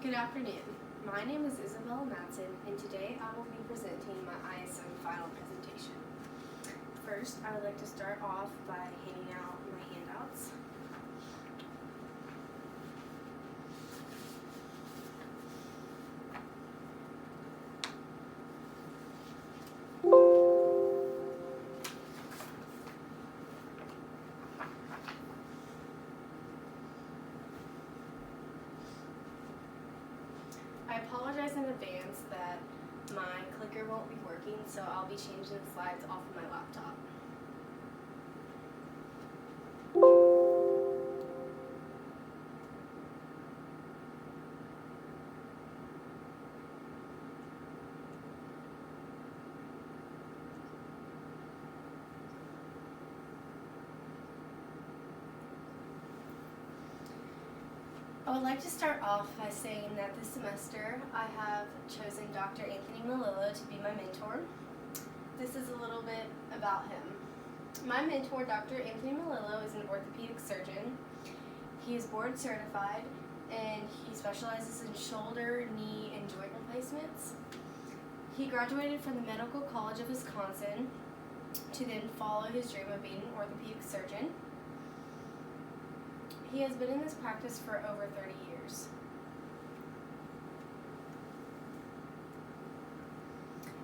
Good afternoon. My name is Isabella Madsen, and today I will be presenting my ISM final presentation. First, I would like to start off by handing out my handouts. I apologize in advance that my clicker won't be working, so I'll be changing the slides off of my laptop. I would like to start off by saying that this semester I have chosen Dr. Anthony Melillo to be my mentor. This is a little bit about him. My mentor, Dr. Anthony Melillo, is an orthopedic surgeon. He is board certified and he specializes in shoulder, knee, and joint replacements. He graduated from the Medical College of Wisconsin to then follow his dream of being an orthopedic surgeon. He has been in this practice for over 30 years.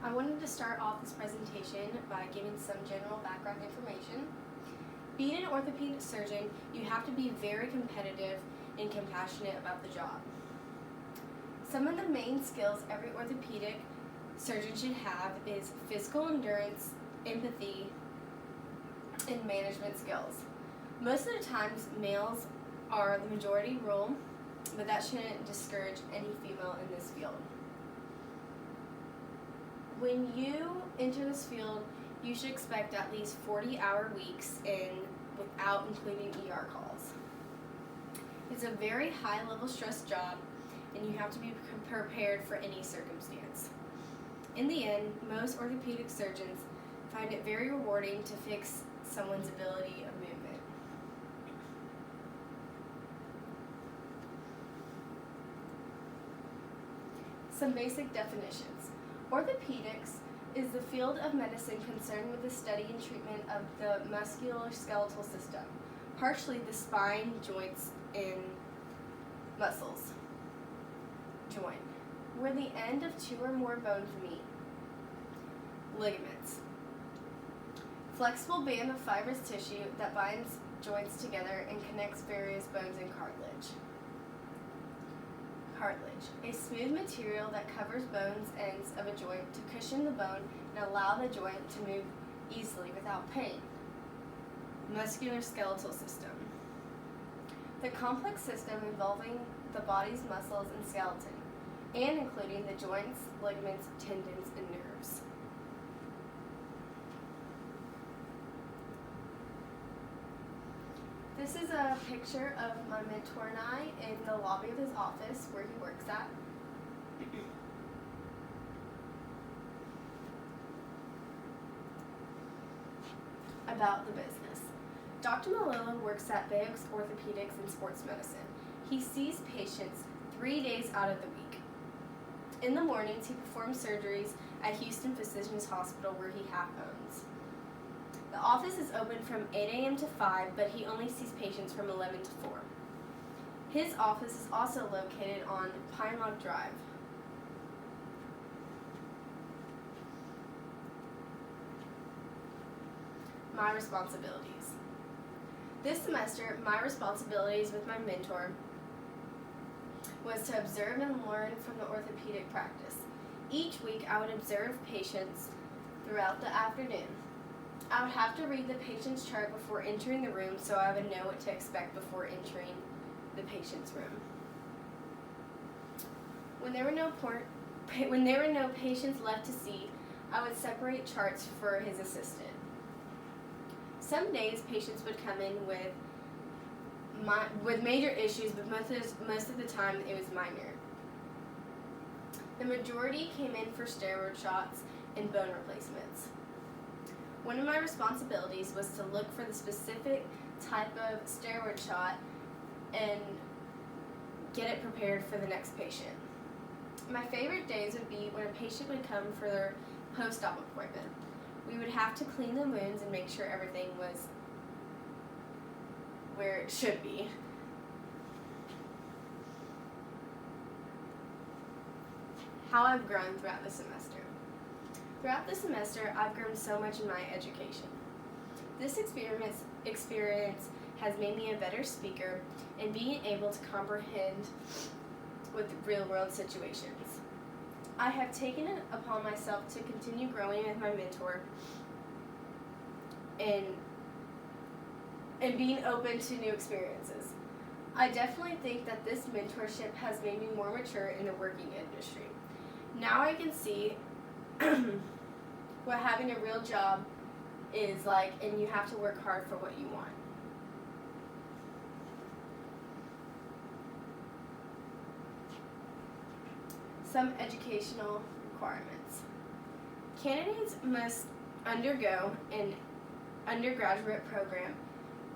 I wanted to start off this presentation by giving some general background information. Being an orthopedic surgeon, you have to be very competitive and compassionate about the job. Some of the main skills every orthopedic surgeon should have is physical endurance, empathy, and management skills. Most of the times, males are the majority rule, but that shouldn't discourage any female in this field. When you enter this field, you should expect at least 40-hour weeks without including ER calls. It's a very high-level stress job, and you have to be prepared for any circumstance. In the end, most orthopedic surgeons find it very rewarding to fix someone's ability of movement. Some basic definitions. Orthopedics is the field of medicine concerned with the study and treatment of the musculoskeletal system, partially the spine, joints, and muscles. Joint, where the end of two or more bones meet. Ligaments, flexible band of fibrous tissue that binds joints together and connects various bones and cartilage. Cartilage, a smooth material that covers bones ends of a joint to cushion the bone and allow the joint to move easily without pain. Musculoskeletal system, the complex system involving the body's muscles and skeleton, and including the joints, ligaments, tendons, and nerves. This is a picture of my mentor and I in the lobby of his office where he works at. About the business. Dr. Melillo works at Bayeux Orthopedics and Sports Medicine. He sees patients 3 days out of the week. In the mornings, he performs surgeries at Houston Physicians Hospital where he half owns. The office is open from 8 a.m. to 5, but he only sees patients from 11 to 4. His office is also located on Pine Rock Drive. My responsibilities. This semester, my responsibilities with my mentor was to observe and learn from the orthopedic practice. Each week, I would observe patients throughout the afternoon. I would have to read the patient's chart before entering the room so I would know what to expect before entering the patient's room. When there were no patients left to see, I would separate charts for his assistant. Some days patients would come in with major issues, but most of the time it was minor. The majority came in for steroid shots and bone replacements. One of my responsibilities was to look for the specific type of steroid shot and get it prepared for the next patient. My favorite days would be when a patient would come for their post-op appointment. We would have to clean the wounds and make sure everything was where it should be. How I've grown throughout the semester. Throughout the semester, I've grown so much in my education. This experience has made me a better speaker and being able to comprehend with real-world situations. I have taken it upon myself to continue growing with my mentor and being open to new experiences. I definitely think that this mentorship has made me more mature in the working industry. Now I can see what having a real job is like, and you have to work hard for what you want. Some educational requirements. Candidates must undergo an undergraduate program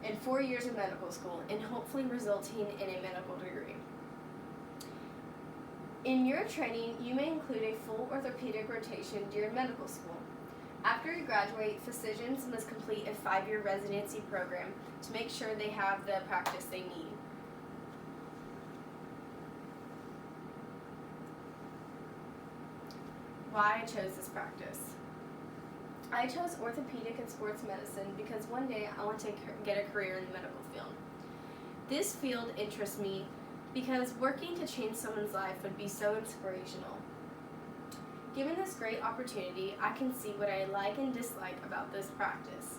and 4 years of medical school, and hopefully resulting in a medical degree. In your training, you may include a full orthopedic rotation during medical school. After you graduate, physicians must complete a 5-year residency program to make sure they have the practice they need. Why I chose this practice. I chose orthopedic and sports medicine because one day I want to get a career in the medical field. This field interests me because working to change someone's life would be so inspirational. Given this great opportunity, I can see what I like and dislike about this practice.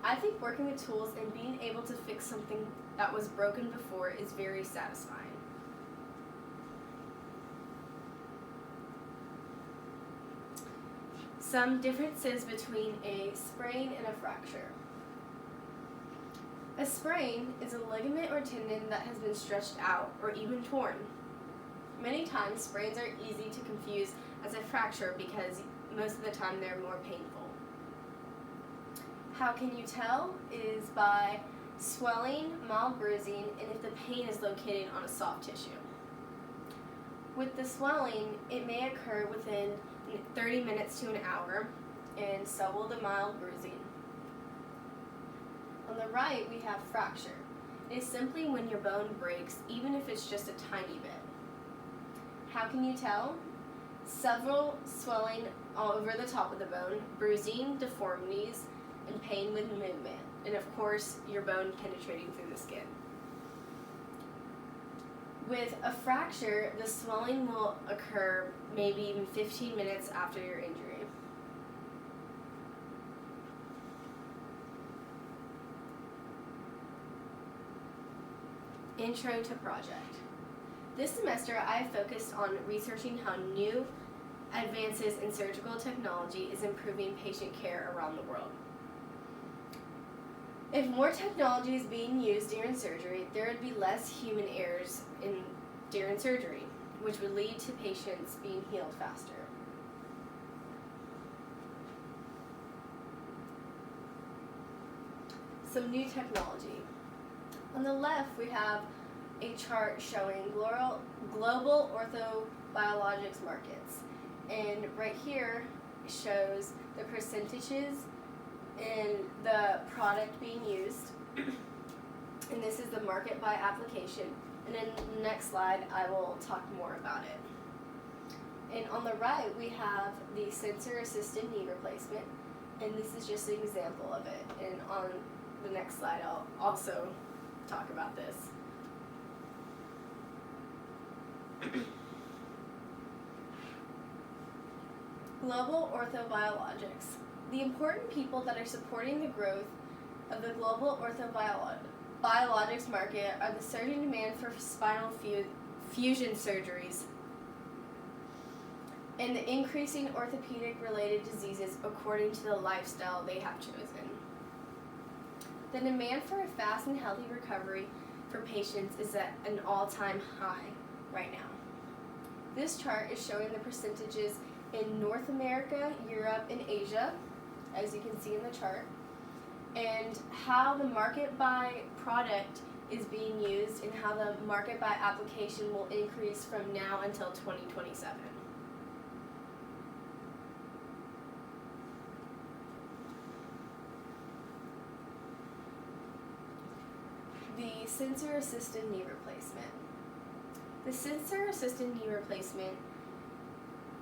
I think working with tools and being able to fix something that was broken before is very satisfying. Some differences between a sprain and a fracture. A sprain is a ligament or tendon that has been stretched out or even torn. Many times, sprains are easy to confuse as a fracture because most of the time they're more painful. How can you tell is by swelling, mild bruising, and if the pain is located on a soft tissue. With the swelling, it may occur within 30 minutes to an hour, and so will the mild bruising. On the right, we have fracture. It is simply when your bone breaks, even if it's just a tiny bit. How can you tell? Several swelling all over the top of the bone, bruising, deformities, and pain with movement, and of course, your bone penetrating through the skin. With a fracture, the swelling will occur maybe even 15 minutes after your injury. Intro to project. This semester, I have focused on researching how new advances in surgical technology is improving patient care around the world. If more technology is being used during surgery, there would be less human errors during surgery, which would lead to patients being healed faster. Some new technology. On the left, we have a chart showing global orthobiologics markets. And right here shows the percentages in the product being used. And this is the market by application. And in the next slide, I will talk more about it. And on the right, we have the sensor-assisted knee replacement. And this is just an example of it. And on the next slide, I'll also talk about this. Global orthobiologics. The important people that are supporting the growth of the global orthobiologics market are the surging demand for spinal fusion surgeries and the increasing orthopedic-related diseases according to the lifestyle they have chosen. The demand for a fast and healthy recovery for patients is at an all-time high right now. This chart is showing the percentages in North America, Europe, and Asia, as you can see in the chart, and how the market by product is being used and how the market by application will increase from now until 2027. The sensor-assisted knee replacement. The sensor-assisted knee replacement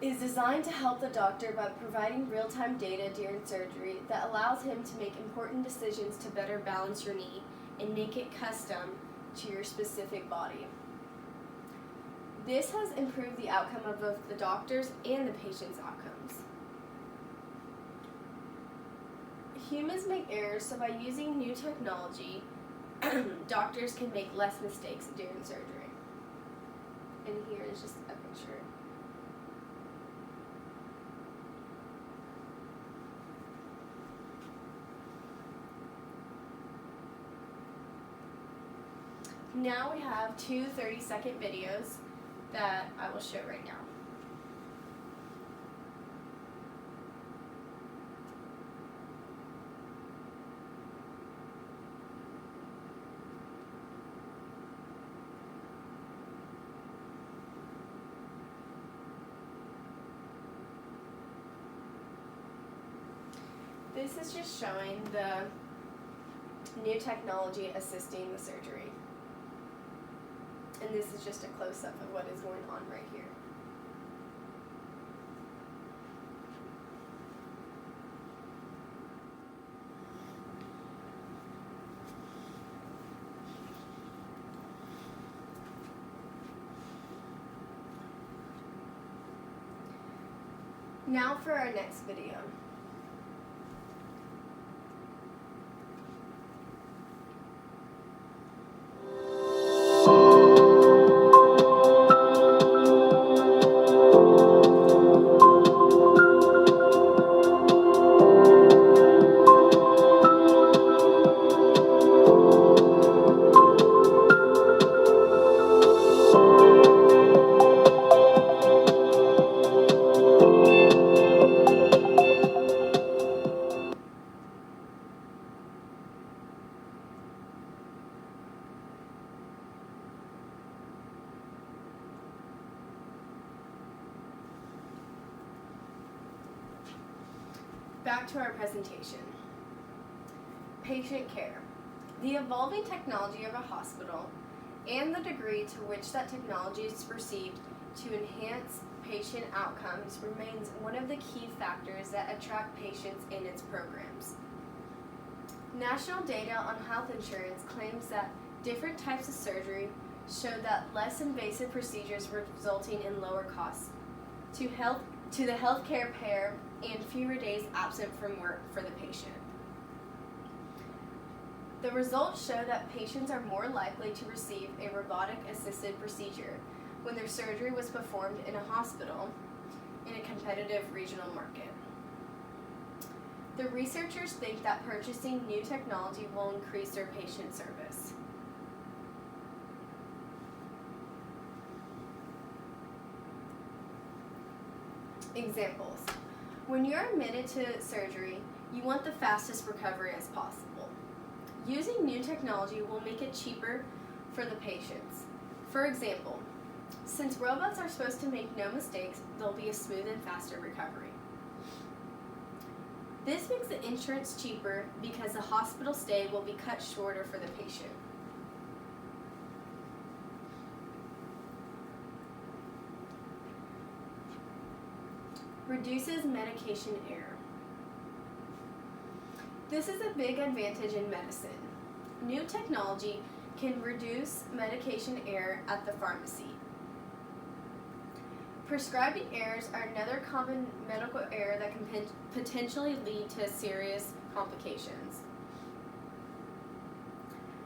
is designed to help the doctor by providing real-time data during surgery that allows him to make important decisions to better balance your knee and make it custom to your specific body. This has improved the outcome of both the doctor's and the patient's outcomes. Humans make errors, so by using new technology, doctors can make less mistakes during surgery. And here is just a picture. Now we have two 30-second videos that I will show right now. This is just showing the new technology assisting the surgery. And this is just a close-up of what is going on right here. Now for our next video. Back to our presentation. Patient care. The evolving technology of a hospital and the degree to which that technology is perceived to enhance patient outcomes remains one of the key factors that attract patients in its programs. National data on health insurance claims that different types of surgery show that less invasive procedures resulting in lower costs to the healthcare payer and fewer days absent from work for the patient. The results show that patients are more likely to receive a robotic-assisted procedure when their surgery was performed in a hospital in a competitive regional market. The researchers think that purchasing new technology will increase their patient service. Examples. When you're admitted to surgery, you want the fastest recovery as possible. Using new technology will make it cheaper for the patients. For example, since robots are supposed to make no mistakes, there'll be a smooth and faster recovery. This makes the insurance cheaper because the hospital stay will be cut shorter for the patient. Reduces medication error. This is a big advantage in medicine. New technology can reduce medication error at the pharmacy. Prescribing errors are another common medical error that can potentially lead to serious complications.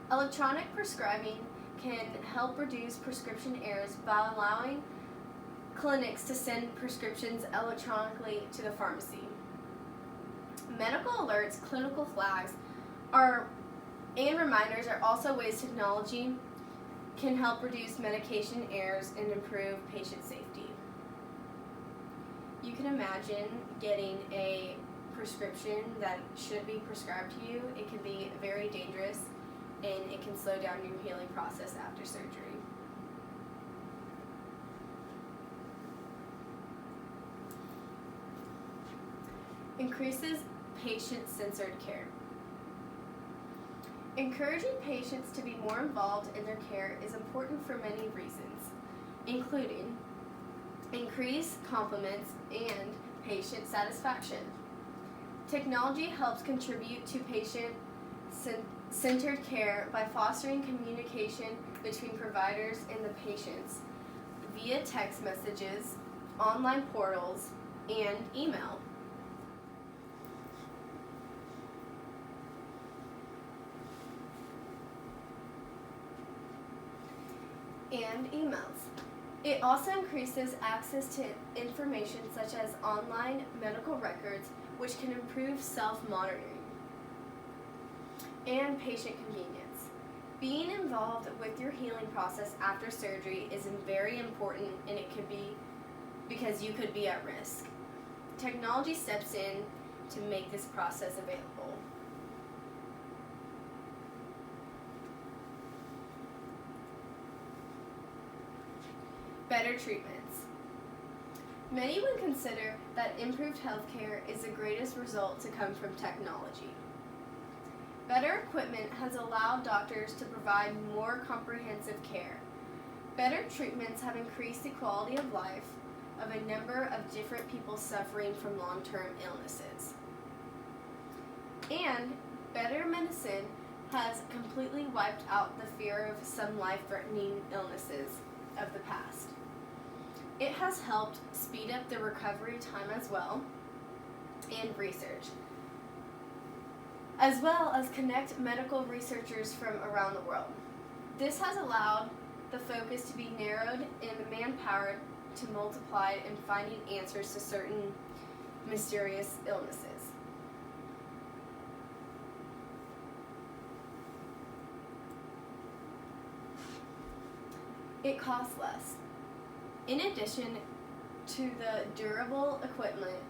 Electronic prescribing can help reduce prescription errors by allowing clinics to send prescriptions electronically to the pharmacy. Medical alerts, clinical flags, and reminders are also ways technology can help reduce medication errors and improve patient safety. You can imagine getting a prescription that should be prescribed to you. It can be very dangerous and it can slow down your healing process after surgery. Increases patient-centered care. Encouraging patients to be more involved in their care is important for many reasons, including increased compliments and patient satisfaction. Technology helps contribute to patient-centered care by fostering communication between providers and the patients via text messages, online portals, and email. It also increases access to information such as online medical records, which can improve self-monitoring and patient convenience. Being involved with your healing process after surgery is very important, and it could be because you could be at risk. Technology steps in to make this process available. Better treatments. Many would consider that improved healthcare is the greatest result to come from technology. Better equipment has allowed doctors to provide more comprehensive care. Better treatments have increased the quality of life of a number of different people suffering from long-term illnesses. And better medicine has completely wiped out the fear of some life-threatening illnesses of the past. It has helped speed up the recovery time as well, and research, as well as connect medical researchers from around the world. This has allowed the focus to be narrowed and the manpower to multiply in finding answers to certain mysterious illnesses. It costs less. In addition to the durable equipment,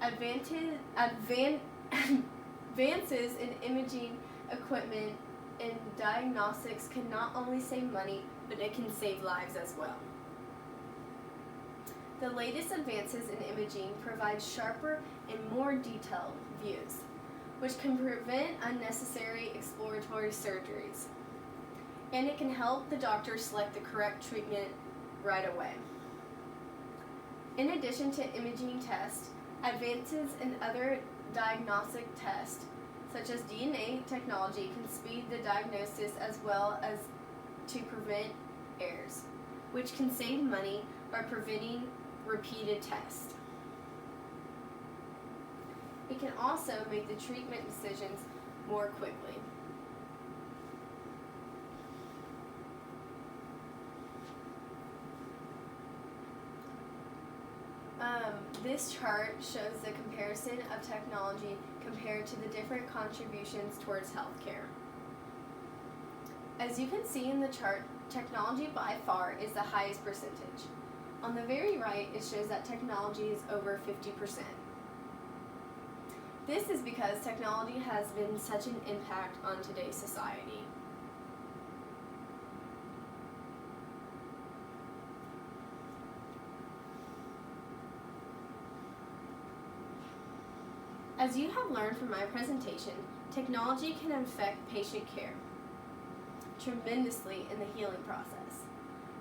advances in imaging equipment and diagnostics can not only save money, but it can save lives as well. The latest advances in imaging provide sharper and more detailed views, which can prevent unnecessary exploratory surgeries. And it can help the doctor select the correct treatment right away. In addition to imaging tests, advances in other diagnostic tests, such as DNA technology, can speed the diagnosis as well as to prevent errors, which can save money by preventing repeated tests. It can also make the treatment decisions more quickly. This chart shows the comparison of technology compared to the different contributions towards healthcare. As you can see in the chart, technology by far is the highest percentage. On the very right, it shows that technology is over 50%. This is because technology has been such an impact on today's society. As you have learned from my presentation, technology can affect patient care tremendously in the healing process.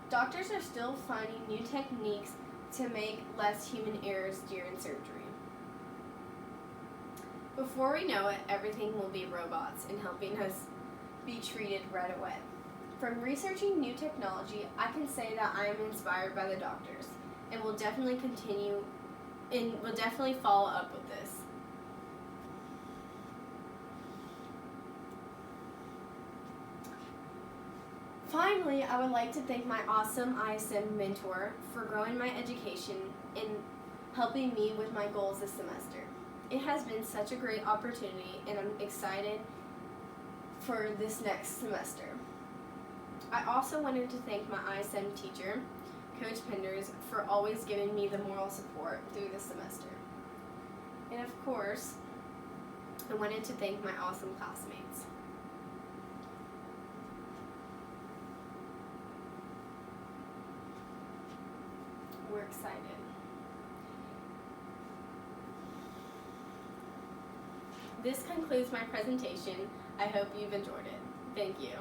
Doctors are still finding new techniques to make less human errors during surgery. Before we know it, everything will be robots and helping us be treated right away. From researching new technology, I can say that I am inspired by the doctors and will definitely continue and will definitely follow up with this. Finally, I would like to thank my awesome ISM mentor for growing my education and helping me with my goals this semester. It has been such a great opportunity, and I'm excited for this next semester. I also wanted to thank my ISM teacher, Coach Penders, for always giving me the moral support through the semester. And of course, I wanted to thank my awesome classmates. excited. This concludes my presentation. I hope you've enjoyed it. Thank you.